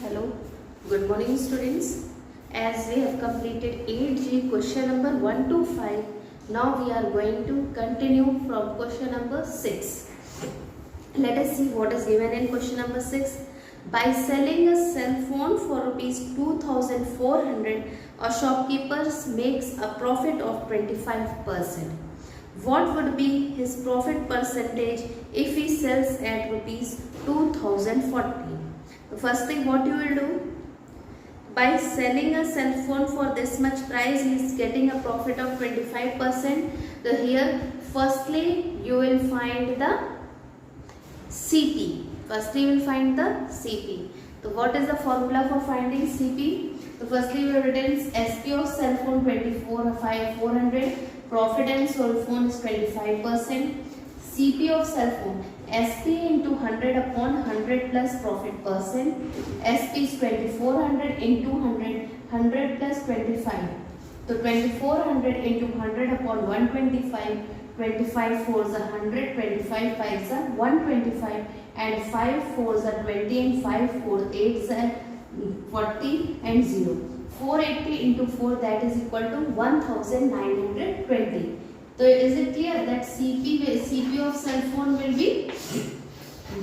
Hello, good morning students. As we have completed 8G question number 1 to 5, now we are going to continue from question number 6. Let us see what is given in question number 6. By selling a cell phone for rupees 2400, a shopkeeper makes a profit of 25%. What would be his profit percentage if he sells at rupees 2040? The first thing what you will do, by selling a cell phone for this much price, he is getting a profit of 25%. So here firstly you will find the CP. Firstly you will find the CP. So what is the formula for finding CP? So firstly we have written SP of cell phone 400, profit and sold phone is 25%. CP of cell phone, SP into 100 upon 100 plus profit percent. SP is 2400 into 100, 100 plus 25. So 2400 into 100 upon 125, 25 fours are 100, 25 fives are 125 and 5 fours are 20 and 5 4 8s are 40 and 0. 480 into 4, that is equal to 1920. So is it clear that CP of cell phone will be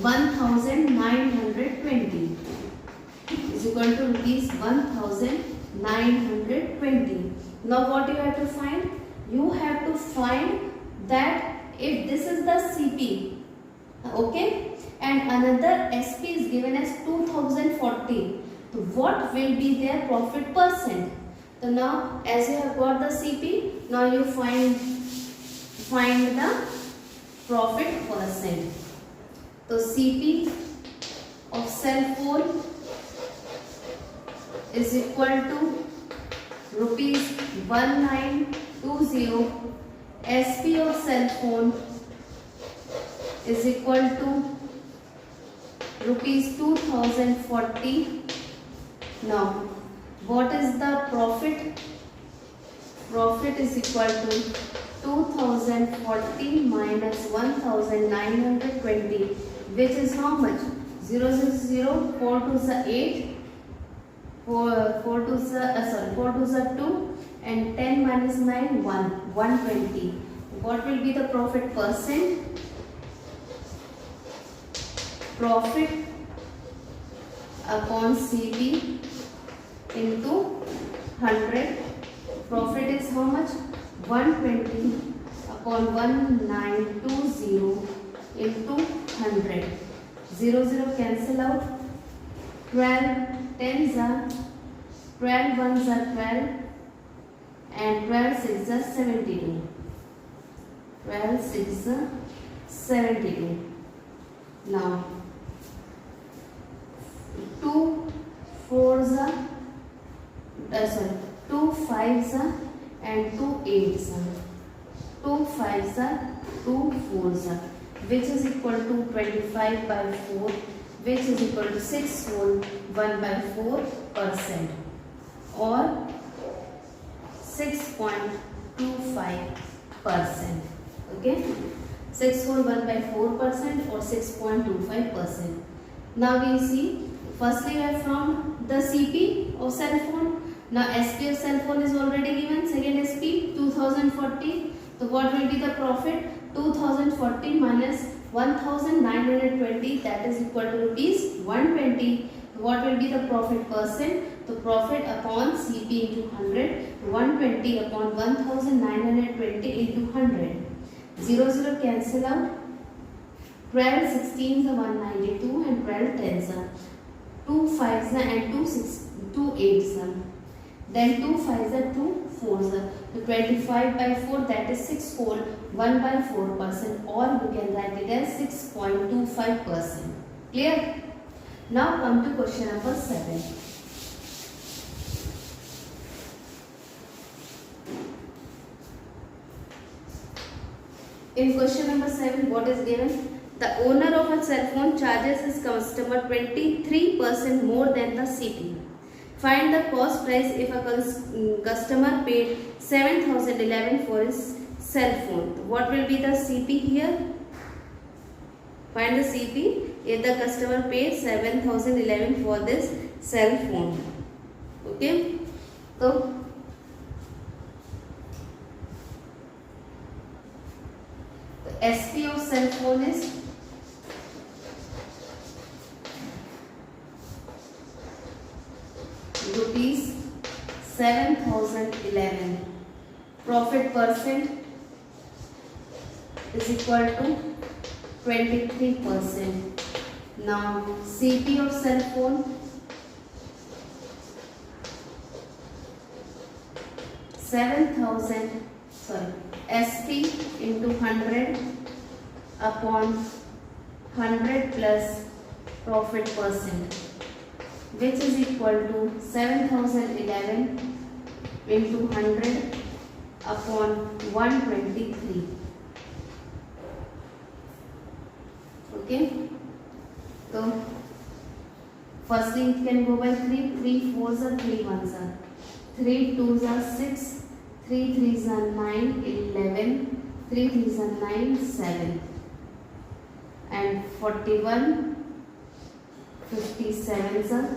1920 is equal to rupees 1920. Now what you have to find? You have to find that if this is the CP, okay, and another SP is given as 2040, so what will be their profit percent? So now as you have got the CP, now you find the profit percent. So CP of cell phone is equal to rupees 1920. SP of cell phone is equal to rupees 2040. Now what is the profit? Profit is equal to 2040 minus 1920, which is how much? 0 0 0, 4 2 is 8, 4 2 is 2 and 10 minus 9 120. What will be the profit percent? Profit upon CP into 100. Profit is how much? 120 upon 1920 into 100. 0 0 cancel out. 12 tens are 12 ones are 12 and 12 sixes are 72. 12 sixes are 72. Now 2 fours are 2 fives are and 2 eights are, 2 fives are, 2 fours are, which is equal to 25 by 4, which is equal to 6 whole 1 by 4% or 6.25%. Okay, 6 whole 1 by 4% or 6.25%. Now we see, firstly we have from the CP of cell phone. Now SP of cell phone is already given. Second SP 2040. So what will be the profit? 2040 minus 1920, that is equal to rupees 120. What will be the profit percent? The profit upon CP into 100, 120 upon 1920 into 100. 0 0 cancel out. 12 16s are 192 and 12 10s are 2 5s are and 2 8s are. Then 2 5s are 2 4s are. So 25 by 4, that is 6 whole 1 by 4% or you can write it as 6.25%. Clear? Now come to question number 7. In question number 7, what is given? The owner of a cell phone charges his customer 23% more than the CP. Find the cost price if a customer paid 7011 for his cell phone. What will be the CP here? Find the CP if the customer pays 7,011 for this cell phone. Okay, so the SP of cell phone is rupees 7,011. Profit percent is equal to 23%. Now CP of cell phone 7,000, sorry, SP into 100 upon 100 plus profit percent, which is equal to 7,011 into 100 upon 123. Okay, so firstly it can go by 3. 3 4s are 3 1s are 3 2s are 6, 3 3s are 9, 11, 3 3s are 9, 7, and 41 57s are,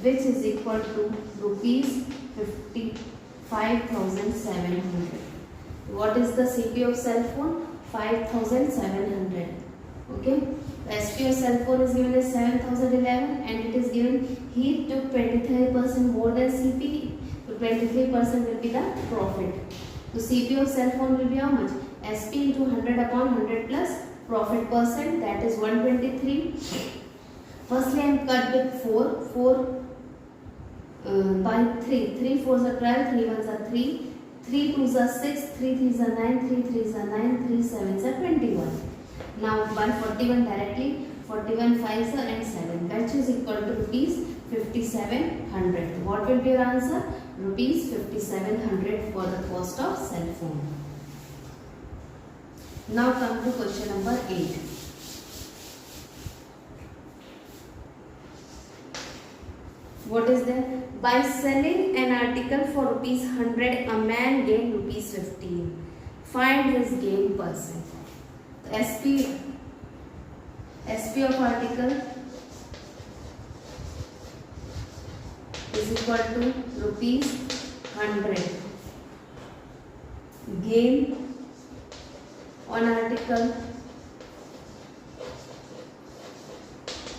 which is equal to rupees 55,700. What is the CP of cell phone? 5,700. Okay, the SP of cell phone is given as 7,011 and it is given he took 23% more than CP, so 23% will be the profit. So CP of cell phone will be how much? SP into 100 upon 100 plus profit percent, that is 123. Firstly I am cut with 4 by 3. 3 4s are 12, 3 1s are 3, 3 2s are 6, 3 3s are 9, 3 3s are 9, 3 7s are 21. Now by 41 directly, 41 5s are and 7, which is equal to rupees 5,700. What will be your answer? Rupees 5,700 for the cost of cell phone. Now come to question number 8. What is there? By selling an article for rupees 100, a man gained rupees 15. Find his gain percent. SP of article is equal to rupees 100. Gain on article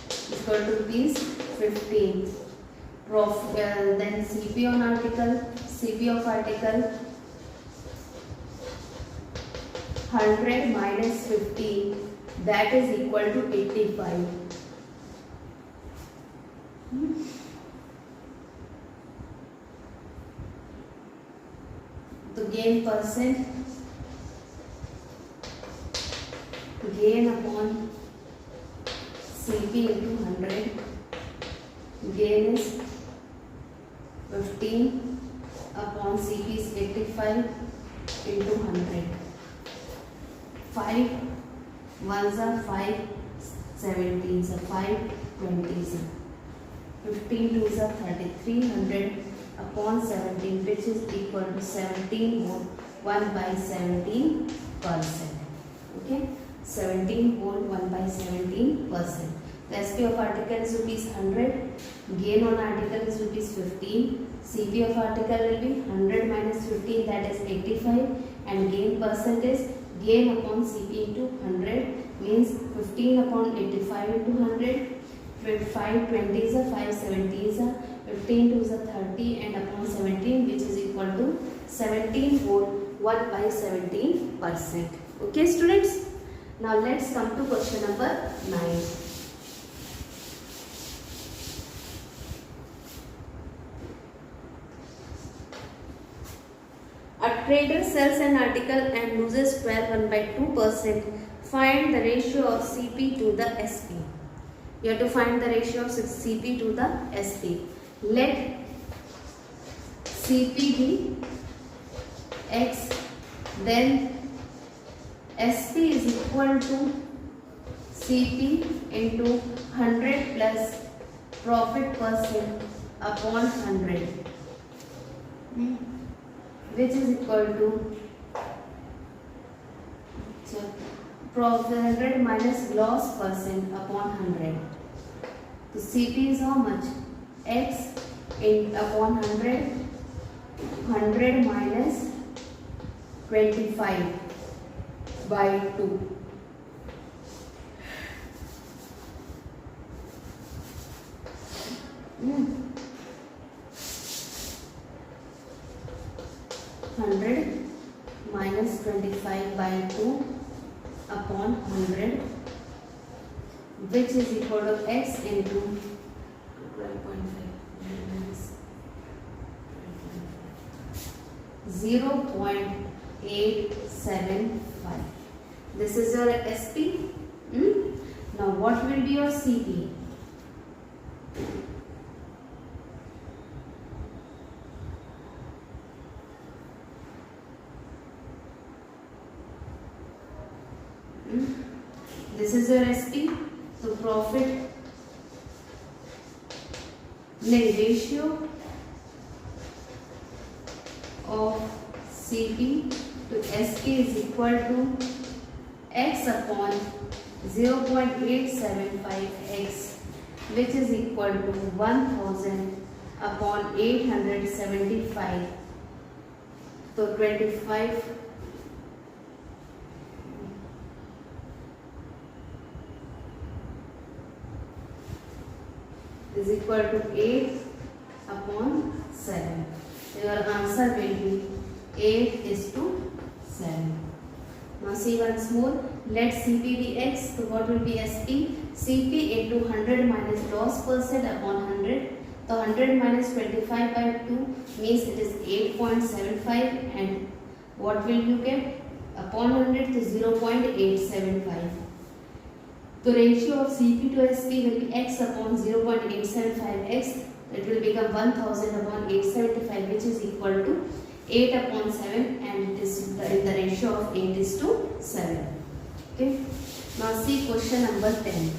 is equal to rupees 15. Then CP on article, CP of article 100 minus 15, that is equal to 85. The gain percent, gain upon CP into 100, gain is 15 upon CP is 85 into 100. 5 1s are 5, 17s are 5, 20s are 15 2s are 33, 100 upon 17, which is equal to 17 whole 1 by 17%. Okay, 17 whole 1 by 17%. The SP of article is rupees 100, gain on article is rupees 15, CP of article will be 100 minus 15, that is 85, and gain percent is gain upon CP into 100, means 15 upon 85 into 100, 5 20s are 5 70s are 15 2s are 30, and upon 17, which is equal to 17 whole 1 by 17%. Okay students, now let's come to question number 9. A trader sells an article and loses 12 by 2%. Find the ratio of CP to the SP. You have to find the ratio of CP to the SP. Let CP be X, then SP is equal to CP into 100 plus profit percent upon 100. Which is equal to profit 100 minus loss percent upon 100. So CP is how much? X in upon 100. 100 minus 25 by 2. Hmm. 100 minus 25 by 2 upon 100, which is equal to x into 12.5 minus 0.875. This is your SP. Now what will be your CP? This is your SP. So profit ratio of CP to SP is equal to x upon 0.875x, which is equal to 1000 upon 875. So 25 is equal to 8 upon 7. Your answer will be 8:7. Now see once more. Let CP be x. So what will be SP? CP into 100 minus loss percent upon 100. So 100 minus 25 by 2 means it is 8.75, and what will you get? Upon 100 to 0.875. The ratio of CP to SP will be x upon 0.875x. It will become 1000 upon 875, which is equal to 8 upon 7, and this in the ratio of 8:7. Okay. Now see question number 10.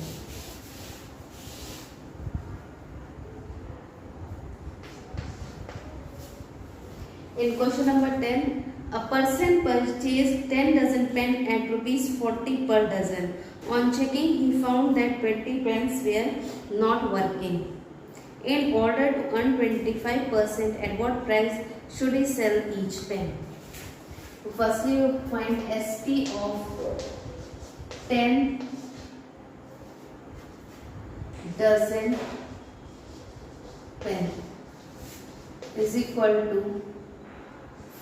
In question number 10, a person purchased 10 dozen pen at ₹40 per dozen. On checking, he found that 20 pens were not working. In order to earn 25%, at what price should he sell each pen? So firstly, you find SP of 10 dozen pen is equal to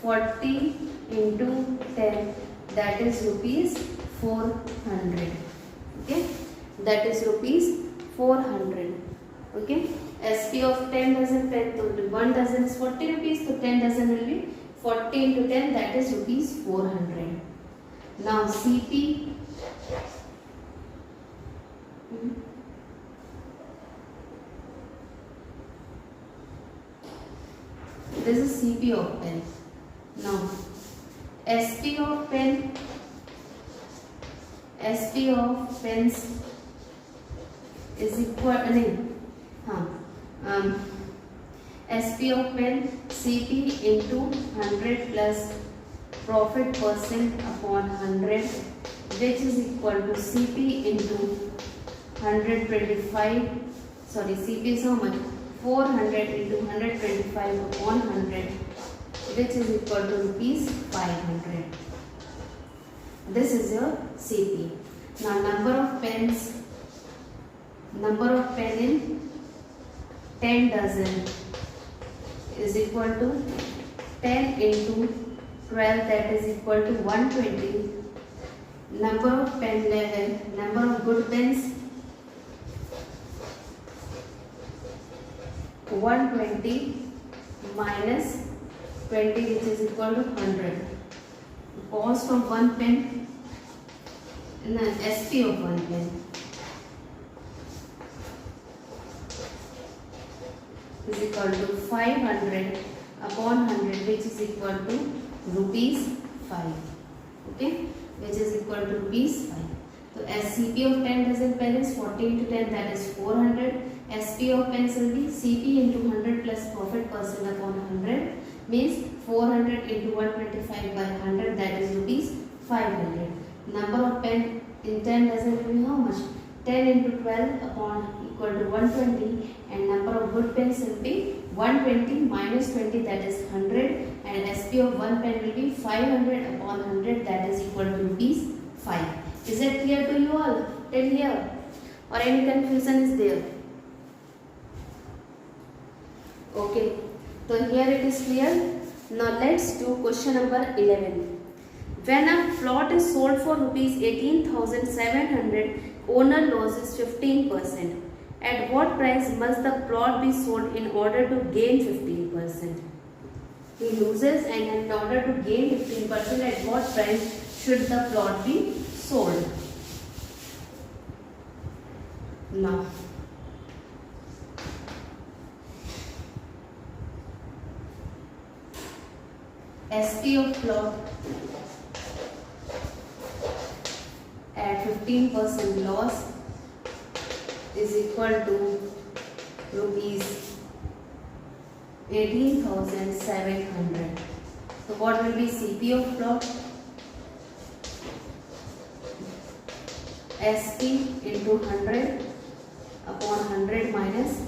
40 into 10, that is rupees 400. Okay, that is rupees 400. Okay, SP of 10 dozen pen, so 1 dozen is 40 rupees, so 10 dozen will be 40 into 10, that is rupees 400. Now CP, this is CP of pen. Now SP of pen, SP of pens is equal SP of pen CP into 100 plus profit percent upon 100, which is equal to CP into 125. Sorry, CP is how much? 400 into 125 upon 100, which is equal to rupees 500. This is your CP. Now number of pens, number of pen in 10 dozen is equal to 10 into 12, that is equal to 120. Number of pen level, number of good pens 120 minus 20, which is equal to 100. Cost of one pen, SP of one pen is equal to 500 upon 100, which is equal to rupees 5. Okay, which is equal to rupees 5. So SCP of 10 dozen pen is 40 into 10, that is 400. SP of pens will be CP into 100 plus profit percent upon 100, means 400 into 125 by 100, that is rupees 500. Number of pen In 10 dozen will be how much? 10 into 12 upon equal to 120, and number of good pens will be 120 minus 20, that is 100, and SP of 1 pen will be 500 upon 100, that is equal to rupees 5. Is that clear to you all till here, or any confusion is there? Okay, so here it is clear. Now let's do question number 11. When a plot is sold for rupees 18,700, owner loses 15%. At what price must the plot be sold in order to gain 15%? He loses, and in order to gain 15%, at what price should the plot be sold? Now, SP of plot at 15% loss is equal to rupees 18,700. So what will be CP of plot? SP into 100 upon 100 minus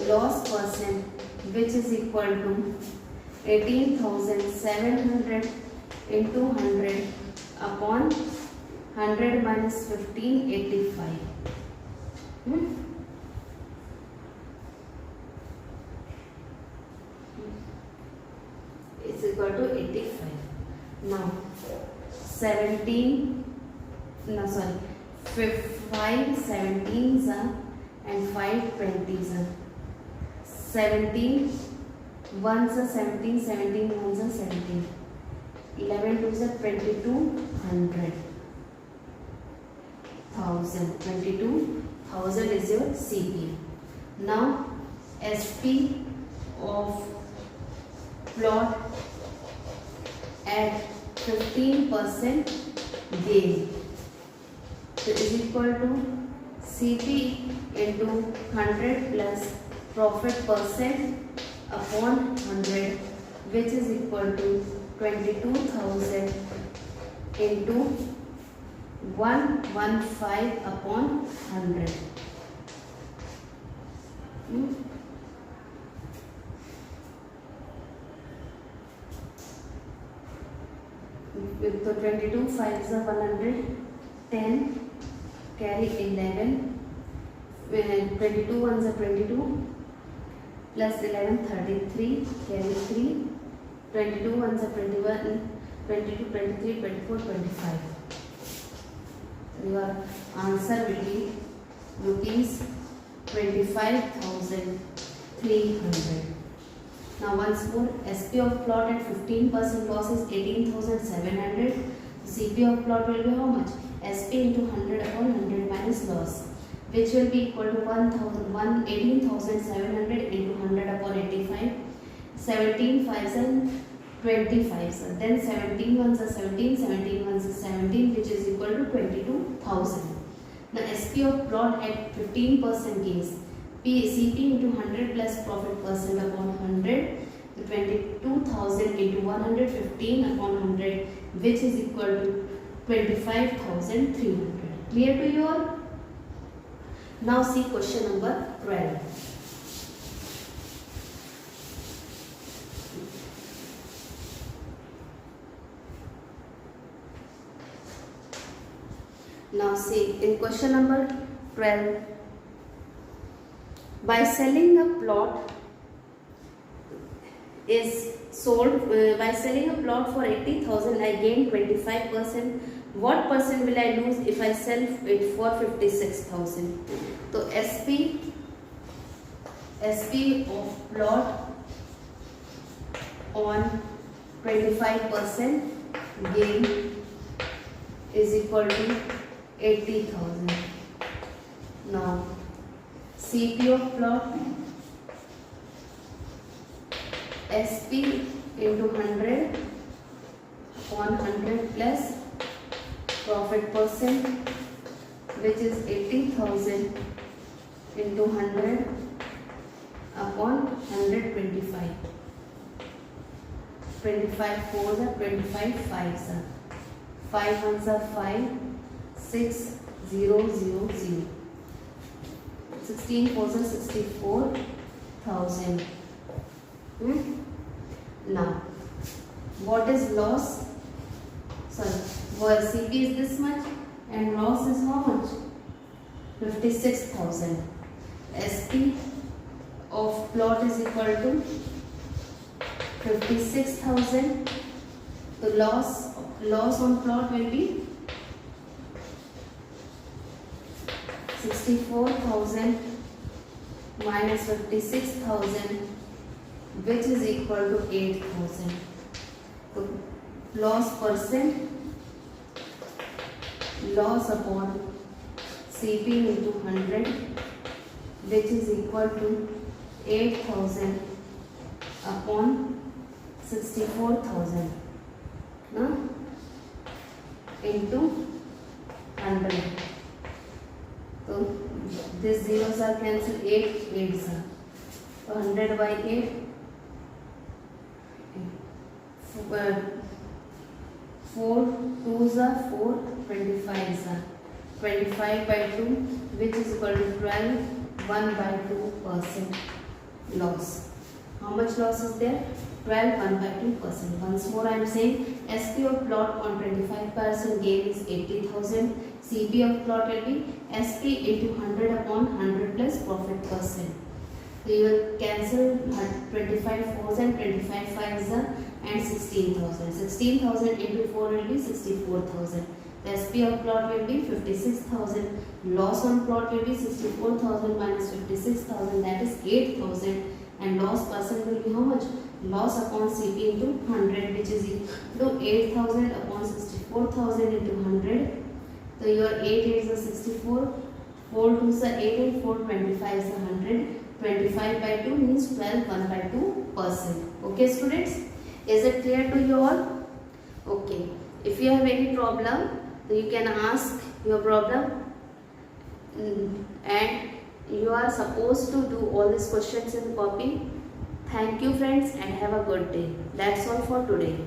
loss percent, which is equal to 18,700 into 100 upon 100 minus 15, 85. It's equal to 85. Now 5 17s and 5 20s. 17 1s are 17, 17 1s are 17. 11 2s are 2200. 22,000 is your CP. Now SP of plot at 15% gain, so is equal to CP into 100 plus profit percent upon 100, which is equal to 22,000 into 115 upon 100. So 22 5s are 100, 10 carry 11, 22 1s are 22 plus 11 33 carry 3, 22 1s are 21, 22 23 24 25. Your answer will be rupees 25,300. Now once more, SP of plot at 15% loss is 18,700. CP of plot will be how much? SP into 100 upon 100 minus loss, which will be equal to 18,700 into 100 upon 85. 17 5s and 25s. Then 17 ones are 17, 17 ones are 17, which is equal to 22,000. Now SP of plot at 15% gains. CP into 100 plus profit percent upon 100, 22,000 into 115 upon 100, which is equal to 25,300. Clear to you all? Now see question number 12. Now see, in question number 12, by selling a plot is sold, by selling a plot for 80,000 I gain 25%. What percent will I lose if I sell it for 56,000? So SP of plot on 25% gain is equal to 80,000. Now CP of plot SP into 100 upon 100 plus profit percent, which is 80,000 into 100 upon 125. 25 4s are 25 5s are 5 1s are 5, 6000. 16 4s are 64,000. Now, what is loss? Sorry, well, CP is this much and loss is how much? 56,000. SP of plot is equal to 56,000. The loss on plot will be 64,000 minus 56,000, which is equal to 8,000. So loss percent, loss upon CP into 100, which is equal to 8,000 upon 64,000 into 100. So these zeros are cancelled, 8 8s are. So 100 by 8, 4 2s are 4, 25s are. 25 by 2, which is equal to 12, 1 by 2% loss. How much loss is there? 12, 1 by 2%. Once more I am saying, SP of plot on 25% gain is 80,000. CP of plot will be SP into 100 upon 100 plus profit percent. So you will cancel 25 4s and 25 5s and 16,000. 16,000 into 4 will be 64,000. The SP of plot will be 56,000. Loss on plot will be 64,000 minus 56,000, that is 8,000. And loss percent will be how much? Loss upon CP into 100, which is equal to 8,000 upon 64,000 into 100. So your 8 8s are 64, 4 2s are 8 and 4 25s are 100. 25 by 2 means 12, 1 by 2%. Okay students, is it clear to you all? Okay, if you have any problem, you can ask your problem, and you are supposed to do all these questions in copy. Thank you friends and have a good day. That's all for today.